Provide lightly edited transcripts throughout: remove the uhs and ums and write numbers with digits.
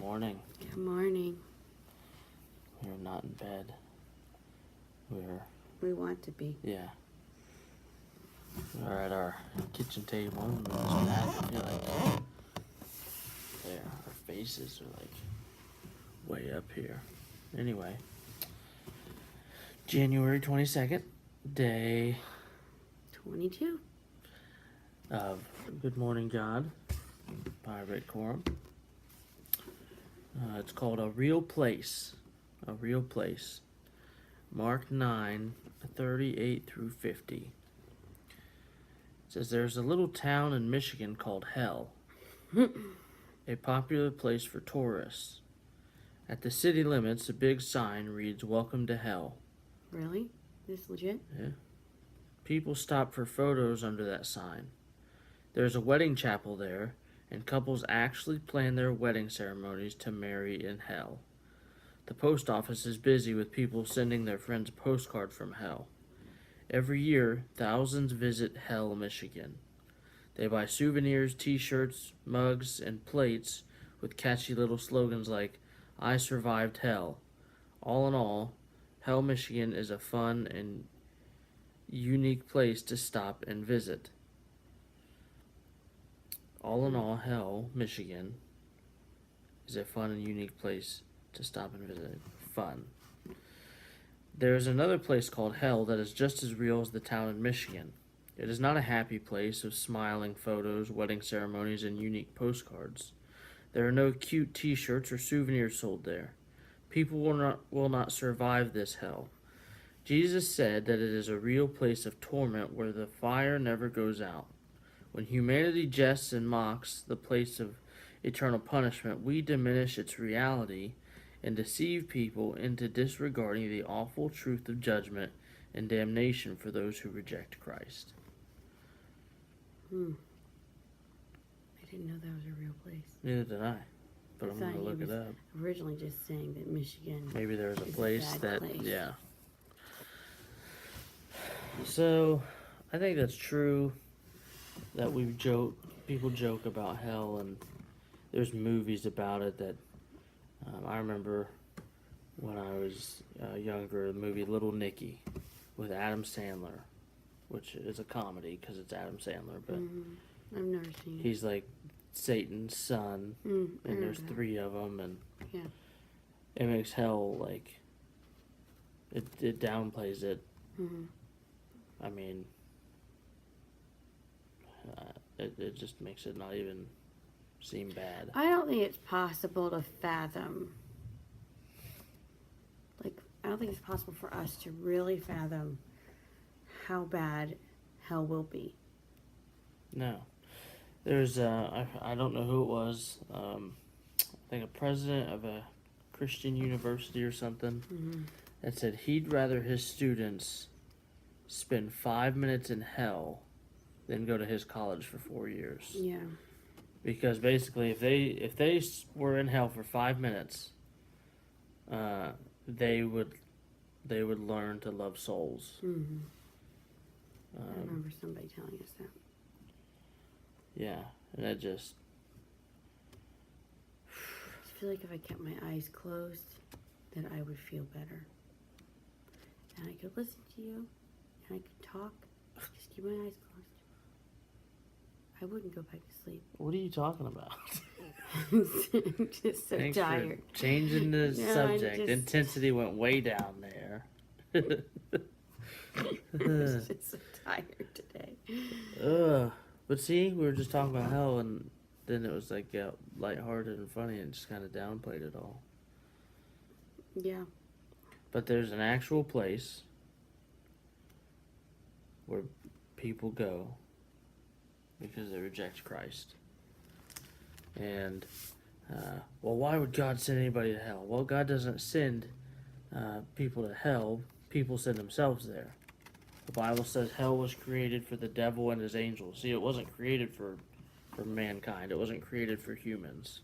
morning. Good morning. We're not in bed. We want to be. Yeah. We're at our kitchen table and we're just laughing. There, our faces are like way up here. Anyway, January 22nd, day 22. of Good Morning God by Coram. It's called A Real Place. A Real Place. Mark 9:38 through 50. It says, there's a little town in Michigan called Hell, a popular place for tourists. At the city limits, a big sign reads, Welcome to Hell. Really? This legit? Yeah. People stop for photos under that sign. There's a wedding chapel there, and couples actually plan their wedding ceremonies to marry in hell. The post office is busy with people sending their friends a postcard from hell. Every year, thousands visit Hell, Michigan. They buy souvenirs, t-shirts, mugs, and plates with catchy little slogans like, I survived hell. All in all, Hell, Michigan is a fun and unique place to stop and visit. All in all, Hell, Michigan is a fun and unique place to stop and visit. Fun. There is another place called Hell that is just as real as the town in Michigan. It is not a happy place of smiling photos, wedding ceremonies, and unique postcards. There are no cute t-shirts or souvenirs sold there. People will not survive this hell. Jesus said that it is a real place of torment where the fire never goes out. When humanity jests and mocks the place of eternal punishment, we diminish its reality and deceive people into disregarding the awful truth of judgment and damnation for those who reject Christ. I didn't know that was a real place. Neither did I, but I'm going to look it up. Originally just saying that Michigan Maybe there's a is place a bad that, place. yeah. So, I think that's true that people joke about hell, and there's movies about it that I remember when I was younger, the movie Little Nicky with Adam Sandler, which is a comedy because it's Adam Sandler, but I've never seen it. he's like Satan's son, and there's three of them, and it makes hell like it downplays it. I mean, it just makes it not even seem bad. I don't think it's possible to fathom. I don't think it's possible for us to really fathom how bad hell will be. No. There's, I don't know who it was, I think a president of a Christian university or something, that said he'd rather his students spend 5 minutes in hell than go to his college for 4 years. Yeah. Because basically, if they were in hell for 5 minutes, they would learn to love souls. I remember somebody telling us that. Yeah, and that just. I feel like if I kept my eyes closed, that I would feel better, and I could listen to you, and I could talk. Just keep my eyes closed. I wouldn't go back to sleep. What are you talking about? I'm just so Thanks tired. for changing the No, subject. Intensity went way down there. I'm just so tired today. But see, we were just talking about hell, and then it was like lighthearted and funny, and just kind of downplayed it all. Yeah. But there's an actual place where people go because they reject Christ. And, well, why would God send anybody to hell? Well, God doesn't send people to hell. People send themselves there. The Bible says hell was created for the devil and his angels. See, it wasn't created for mankind. It wasn't created for humans.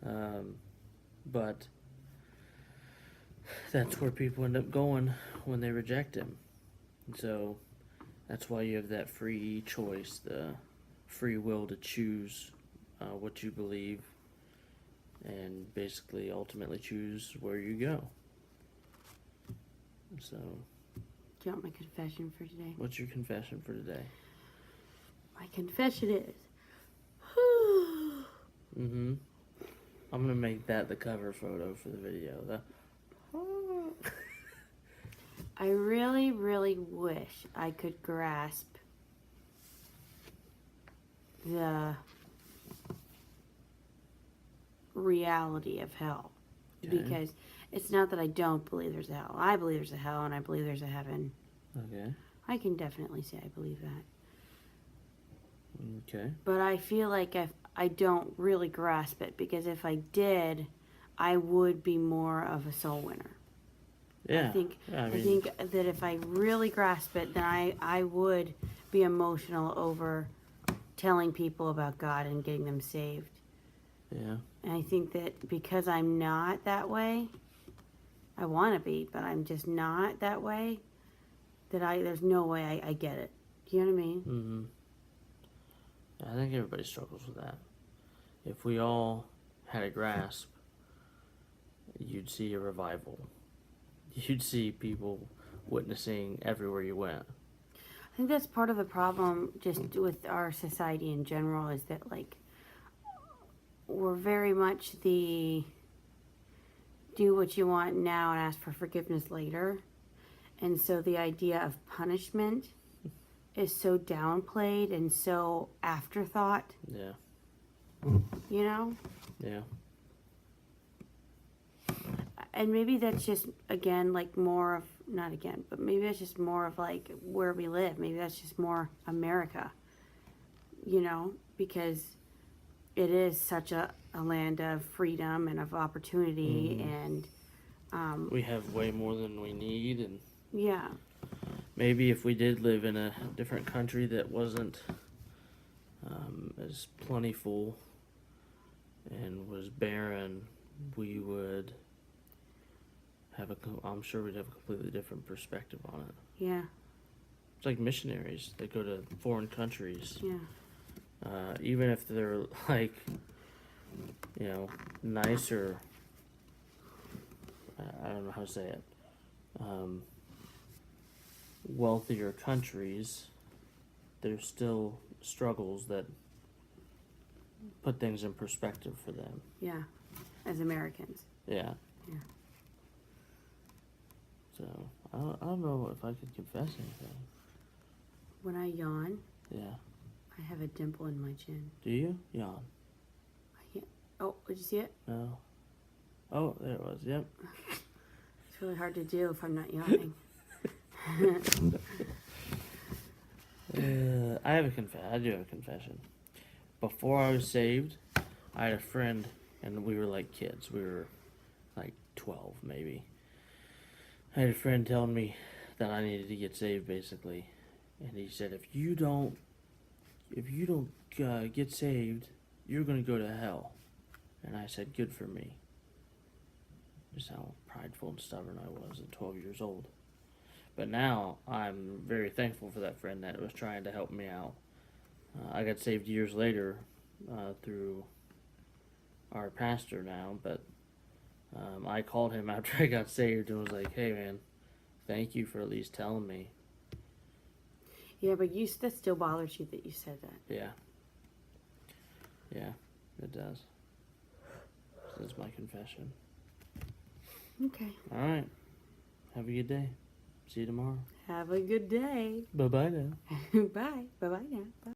But that's where people end up going when they reject him. So that's why you have that free choice, the free will to choose what you believe and basically ultimately choose where you go. So, Do you want my confession for today? what's your confession for today? My confession is. Mm-hmm. I'm gonna make that the cover photo for the video. I really, really wish I could grasp the reality of hell. Okay. Because it's not that I don't believe there's a hell. I believe there's a hell and I believe there's a heaven. Okay. I can definitely say I believe that. Okay. But I feel like I don't really grasp it, because if I did, I would be more of a soul winner. Yeah. I think Yeah, I think that if I really grasp it, then I would be emotional over telling people about God and getting them saved. Yeah. And I think that because I'm not that way, I want to be, but I'm just not that way, that there's no way I get it. Do you know what I mean? Mm-hmm. I think everybody struggles with that. If we all had a grasp, you'd see a revival. You'd see people witnessing everywhere you went. I think that's part of the problem just with our society in general, is that, like, we're very much the do what you want now and ask for forgiveness later. And so the idea of punishment is so downplayed and so afterthought, Yeah. you know? Yeah. And maybe that's just, again, like more of, not again, but maybe that's just more of like where we live. Maybe that's just more America, you know? Because it is such a land of freedom and of opportunity, and We have way more than we need, and yeah. maybe if we did live in a different country that wasn't as plentiful and was barren, we would have I'm sure we'd have a completely different perspective on it. Yeah, It's like missionaries that go to foreign countries. yeah. Even if they're like, nicer, I don't know how to say it, wealthier countries, there's still struggles that put things in perspective for them. Yeah, as Americans. Yeah. Yeah. So, I don't know if I could confess anything. When I yawn, Yeah. I have a dimple in my chin. Do you? Yawn. Oh, did you see it? No. Oh, there it was. Yep. It's really hard to do if I'm not yawning. I do have a confession. Before I was saved, I had a friend, and we were like kids. We were like 12, maybe. I had a friend telling me that I needed to get saved, basically, and he said, if you don't get saved, you're gonna go to hell. And I said, good for me. Just how prideful and stubborn I was at 12 years old. But now I'm very thankful for that friend that was trying to help me out. I got saved years later through our pastor now, but I called him after I got saved and was like, hey man, thank you for at least telling me. Yeah, but that still bothers you that you said that. Yeah. Yeah, it does. So that's my confession. Okay. All right. Have a good day. See you tomorrow. Have a good day. Bye-bye now. Bye. Bye-bye now. Bye.